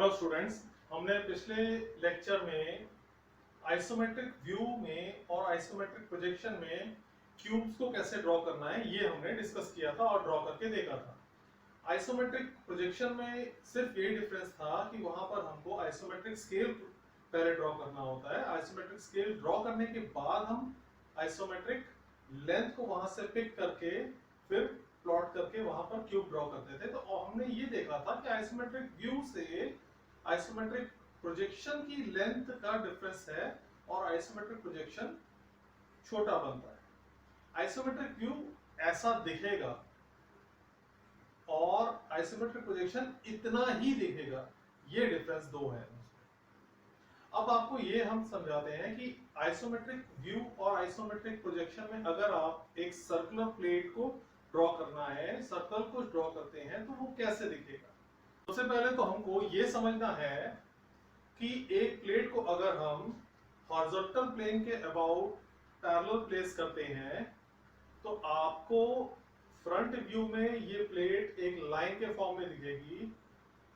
Hello students, हमने पिछले lecture में आइसोमेट्रिक व्यू में और आइसोमेट्रिक प्रोजेक्शन में क्यूब्स को कैसे ड्रॉ करना है ये हमने डिस्कस किया था और ड्रॉ करके देखा था। आइसोमेट्रिक प्रोजेक्शन में सिर्फ ये डिफरेंस था कि वहां पर हमको आइसोमेट्रिक स्केल पहले ड्रॉ करना होता है। आइसोमेट्रिक स्केल ड्रॉ करने के बाद हम आइसोमेट्रिक लेंथ को वहां से पिक करके फिर प्लॉट करके वहां पर क्यूब ड्रॉ करते थे। तो हमने ये देखा था कि आइसोमेट्रिक व्यू से आइसोमेट्रिक प्रोजेक्शन की लेंथ का डिफरेंस है और आइसोमेट्रिक प्रोजेक्शन छोटा बनता है। आइसोमेट्रिक व्यू ऐसा दिखेगा और आइसोमेट्रिक प्रोजेक्शन इतना ही दिखेगा, ये डिफरेंस दो है। अब आपको ये हम समझाते हैं कि आइसोमेट्रिक व्यू और आइसोमेट्रिक प्रोजेक्शन में अगर आप एक सर्कुलर प्लेट को ड्रॉ करना है, सर्कल को ड्रॉ करते हैं तो वो कैसे दिखेगा। सबसे पहले तो हमको ये समझना है कि एक प्लेट को अगर हम हॉरिजॉन्टल प्लेन के अबाउट पैरेलल प्लेस करते हैं तो आपको फ्रंट व्यू में ये प्लेट एक लाइन के फॉर्म में दिखेगी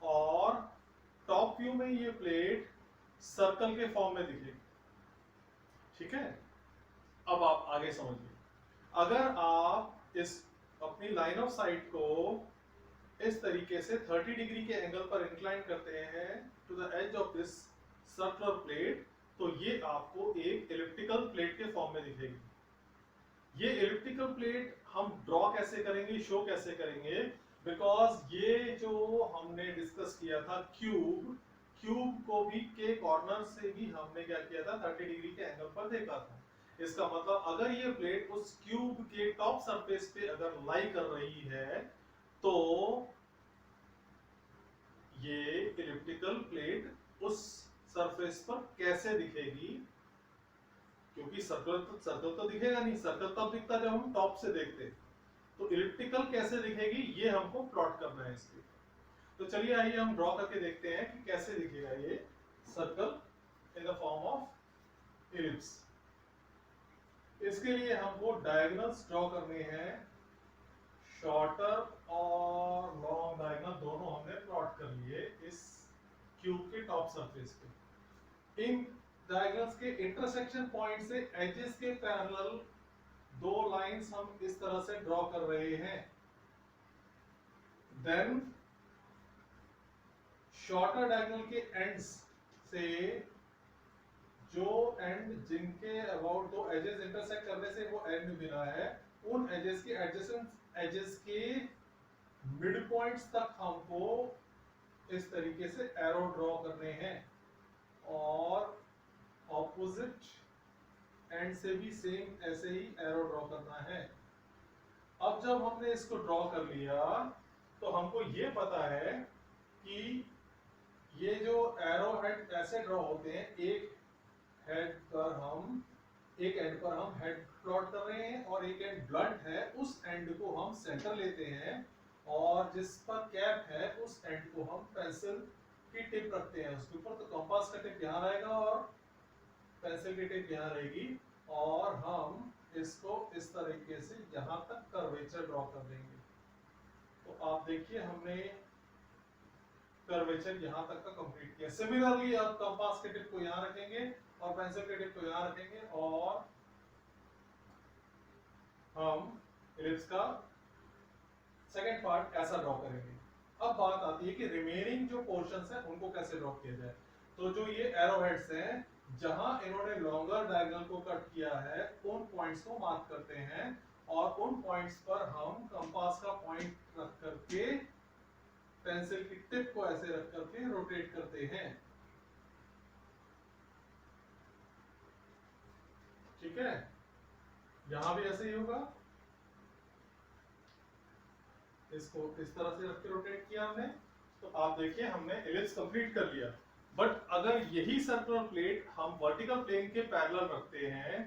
और टॉप व्यू में ये प्लेट सर्कल के फॉर्म में दिखेगी। ठीक है, अब आप आगे समझिए। अगर आप इस अपनी लाइन ऑफ साइट को इस तरीके से 30 डिग्री के एंगल पर इंक्लाइन करते हैं to the edge of this circular plate, तो ये आपको एक इलिप्टिकल प्लेट के फॉर्म में दिखेगी। ये इलिप्टिकल प्लेट हम ड्रॉ कैसे करेंगे, शो कैसे करेंगे, बिकॉज ये जो हमने डिस्कस किया था क्यूब को भी के कॉर्नर से भी हमने क्या किया था, 30 डिग्री के एंगल पर देखा था। इसका मतलब अगर ये प्लेट उस क्यूब के टॉप सरफेस पे अगर लाई कर रही है तो ये इलिप्टिकल प्लेट उस सरफेस पर कैसे दिखेगी, क्योंकि सर्कल तो दिखेगा नहीं, सर्कल तब दिखता जब हम टॉप से देखते। तो इलिप्टिकल कैसे दिखेगी ये हमको प्लॉट करना है इसके। तो चलिए आइए हम ड्रॉ करके देखते हैं कि कैसे दिखेगा ये circle in the form of ellipse. इसके लिए हमको डायगोनल्स ड्रॉ करने हैं, शॉर्टर और लॉन्ग डायगोनल दोनों हमने प्लॉट कर लिए इस क्यूब के टॉप सरफेस पे। इन डायगोनल्स के इंटरसेक्शन पॉइंट से एजेस के पैरेलल दो लाइंस हम इस तरह से ड्रॉ कर रहे हैं। देन शॉर्टर डायगोनल के एंड्स से जो एंड जिनके अबाउट दो एजेस इंटरसेक्ट करने से वो एंड मिला है, उन एजेस के एडजेसेंट एजेस के मिड पॉइंट्स तक हमको इस तरीके से एरो ड्रॉ करने हैं और ऑपोजिट एंड से भी सेम ऐसे ही एरो ड्रॉ करना है। अब जब हमने इसको ड्रॉ कर लिया तो हमको ये पता है कि ये जो एरो हेड ऐसे ड्रॉ होते हैं, एक एंड पर हम हेड प्लॉट कर रहे हैं और एक एंड ब्लंट है, उस एंड को हम सेंटर लेते हैं और जिस पर कैप है उस एंड को हम पेंसिल की टिप रखते हैं उसके ऊपर। तो कंपास का टिप यहाँ रहेगा और पेंसिल की टिप यहाँ रहेगी और हम इसको इस तरीके से यहाँ तक कर्वेचर ड्रॉ कर देंगे। तो आप देखिए हमने कर्वेचर यहाँ तक का कंप्लीट किया। सिमिलरली आप कंपास के टिप को यहाँ रखेंगे और पेंसिल के टिप को यहाँ रखेंगे और हम इलिप्स का सेकंड पार्ट ऐसा ड्रॉ करेंगे। अब बात आती है कि रिमेनिंग जो पोर्शंस हैं उनको कैसे ड्रॉ किया जाए। तो जो ये एरो हेड्स हैं, जहां इन्होंने लॉन्गर डायगोनल को कट किया है, उन पॉइंट्स को मार्क करते हैं और उन पॉइंट्स पर हम कंपास का पॉइंट रख करके पेंसिल की टिप को ऐसे रख करके रोटेट करते हैं। ठीक है, यहां भी ऐसे ही होगा। इसको इस तरह से रख के रोटेट किया हमने। तो आप देखिए हमने इलिप्स कंप्लीट कर लिया। बट अगर यही सर्कुलर प्लेट हम वर्टिकल प्लेन के पैरेलल रखते हैं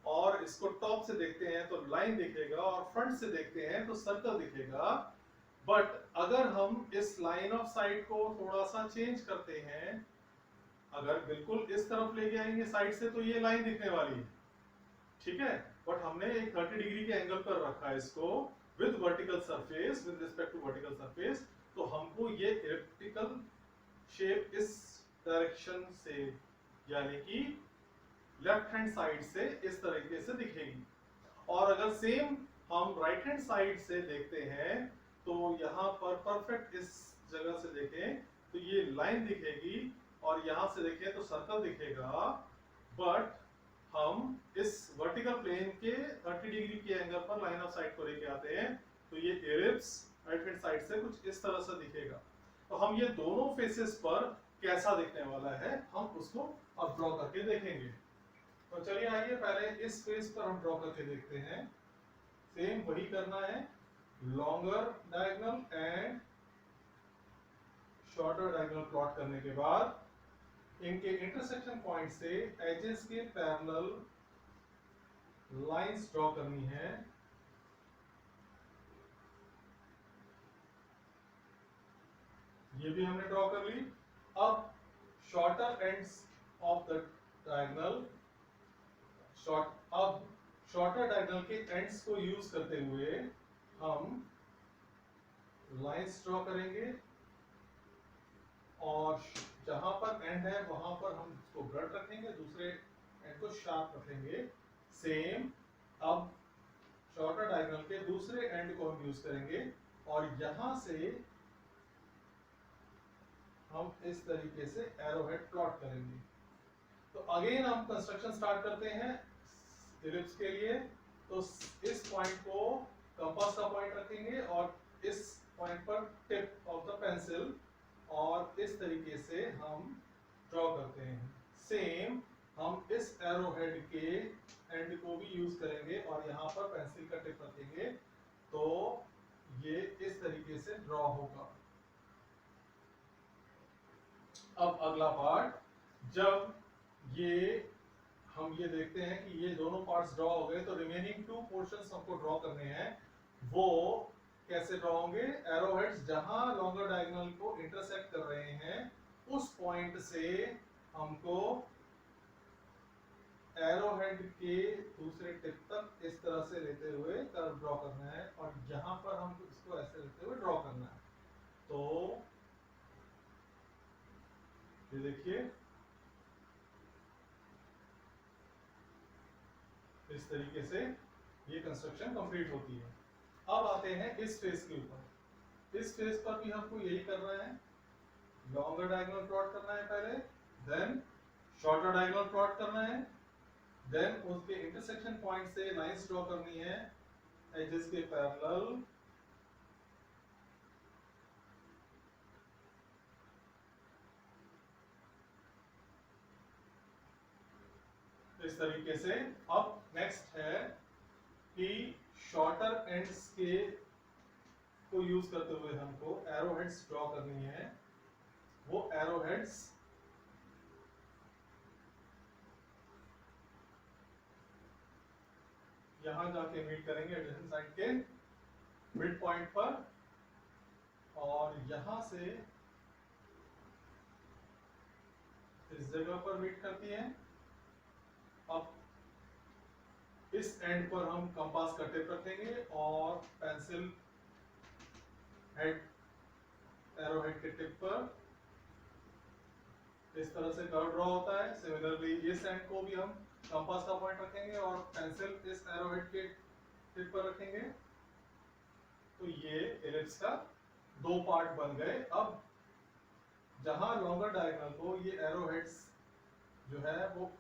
और इसको टॉप से देखते हैं तो लाइन दिखेगा और फ्रंट से देखते हैं तो सर्कल दिखेगा। बट अगर हम इस लाइन ऑफ साइट को थोड़ा सा चेंज करते हैं, अगर बिल्कुल इस तरफ लेके आएंगे साइड से तो ये लाइन दिखने वाली है। ठीक है, बट हमने एक 30 डिग्री के एंगल पर रखा है इसको with vertical surface, with respect to vertical surface, तो हमको ये इलिप्टिकल शेप इस डायरेक्शन से यानी कि लेफ्ट हैंड साइड से इस तरीके से दिखेगी। और अगर सेम हम राइट हैंड साइड से देखते हैं तो यहाँ पर परफेक्ट इस जगह से देखें तो ये लाइन दिखेगी और यहाँ से देखें तो सर्कल दिखेगा। बट हम इस वर्टिकल प्लेन के 30 डिग्री के एंगल पर लाइन ऑफ साइट को लेके आते हैं तो ये एलिप्स राइट हैंड साइड से कुछ इस तरह से दिखेगा। तो हम ये दोनों फेसेस पर कैसा दिखने वाला है हम उसको अब ड्रॉ करके देखेंगे। तो चलिए आइए पहले इस फेस पर हम ड्रॉ करके देखते हैं। सेम वही करना है, longer diagonal and shorter diagonal plot करने के बाद इनके इंटरसेक्शन पॉइंट से एजेस के पैरेलल लाइंस ड्रॉ करनी है। ये भी हमने ड्रॉ कर ली। अब shorter ends of the diagonal shorter diagonal के एंड्स को यूज करते हुए हम लाइंस ड्रॉ करेंगे और जहां पर एंड है वहां पर हम इसको ब्लड रखेंगे, दूसरे एंड को शार्प रखेंगे। सेम अब शॉर्टर डायगोनल के दूसरे एंड को हम यूज करेंगे और यहां से हम इस तरीके से एरोहेड प्लॉट करेंगे। तो अगेन हम कंस्ट्रक्शन स्टार्ट करते हैं इलिप्स के लिए। तो इस पॉइंट को कंपास का पॉइंट रखेंगे और इस पॉइंट पर टिप ऑफ द पेंसिल और इस तरीके से हम ड्रॉ करते हैं। सेम हम इस एरोहेड के एंड को भी यूज करेंगे और यहाँ पर पेंसिल का टिप रखेंगे तो ये इस तरीके से ड्रॉ होगा। अब अगला पार्ट, जब हम ये देखते हैं कि ये दोनों पार्ट्स ड्रॉ हो गए तो रिमेनिंग 2 पोर्शंस हमको ड्रॉ करने हैं। वो कैसे ड्रॉ होंगे? एरोहेड्स जहां लॉन्गर डायगोनल को इंटरसेक्ट कर रहे हैं उस पॉइंट से हमको एरोहेड के दूसरे टिप तक इस तरह से लेते हुए कर्व ड्रॉ करना है और यहां पर हम इसको ऐसे लेते हुए ड्रॉ करना है। तो ये देखिए इस तरीके से ये कंस्ट्रक्शन कंप्लीट होती है। अब आते हैं इस फेस के ऊपर। इस फेस पर भी हमको यही करना है, लॉन्गर डायगोनल प्लॉट करना है पहले, देन शॉर्टर डायगोनल प्लॉट करना है, देन उसके इंटरसेक्शन पॉइंट से लाइंस ड्रॉ करनी है एजेस के पैरेलल, इस तरीके से। अब नेक्स्ट है कि शॉर्टर एंड्स के को यूज करते हुए हमको एरोहेड्स ड्रॉ करनी है। वो एरोहेड्स यहां जाके मीट करेंगे एडजेसेंट साइड के मिड पॉइंट पर और यहां से इस जगह पर मीट करती है। अब इस एंड पर हम कंपास का टिप रखेंगे और पेंसिल हेड एरोहेड के टिप पर इस तरह से कर्व ड्रॉ होता है। सिमिलरली इस एंड को भी हम कंपास का पॉइंट रखेंगे और पेंसिल इस एरोहेड के टिप पर रखेंगे। तो ये एलिप्स का 2 पार्ट बन गए। अब जहां लॉन्गर डायगोनल को ये एरोहेड्स जो है वो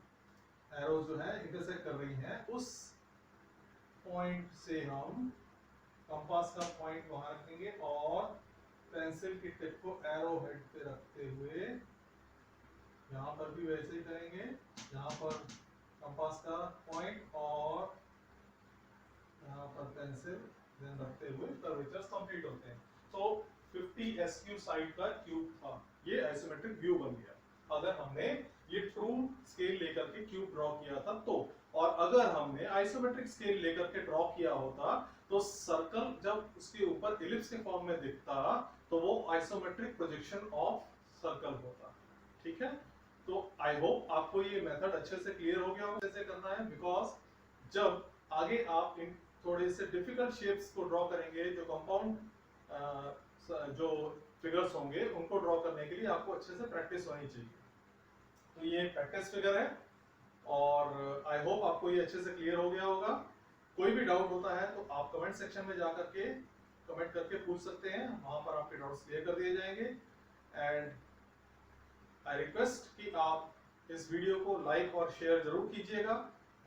एरो जो है इंटरसेक्ट कर रही हैं, उस पॉइंट से हम कंपास का पॉइंट वहां रखेंगे और पेंसिल की टिप को एरो हेड पे रखते हुए यहाँ पर भी वैसे ही करेंगे। यहाँ पर कंपास का पॉइंट और यहाँ पर पेंसिल देन रखते हुए कर्वेचर्स कंप्लीट होते हैं। तो 50 SQ साइड का क्यूब था, ये आइसोमेट्रिक व्यू बन गया अगर हमने ये ट्रू स्केल लेकर के क्यूब ड्रॉ किया था तो। और अगर हमने आइसोमेट्रिक स्केल लेकर के ड्रॉ किया होता तो सर्कल जब उसके ऊपर इलिप्स के फॉर्म में दिखता तो वो आइसोमेट्रिक प्रोजेक्शन ऑफ सर्कल होता। ठीक है, तो आई होप आपको ये मेथड अच्छे से क्लियर हो गया होगा कैसे करना है। बिकॉज जब आगे आप इन थोड़े से डिफिकल्ट शेप्स को ड्रॉ करेंगे, जो कंपाउंड जो फिगर्स होंगे उनको ड्रॉ करने के लिए आपको अच्छे से प्रैक्टिस होनी चाहिए। तो ये प्रैक्टिस फिगर है और आई होप आपको ये अच्छे से क्लियर हो गया होगा। कोई भी डाउट होता है तो आप कमेंट सेक्शन में जाकर के कमेंट करके पूछ सकते हैं, वहां पर आपके डाउट्स क्लियर कर दिए जाएंगे। एंड आई रिक्वेस्ट कि आप इस वीडियो को लाइक और शेयर जरूर कीजिएगा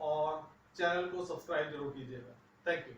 और चैनल को सब्सक्राइब जरूर कीजिएगा। Thank you.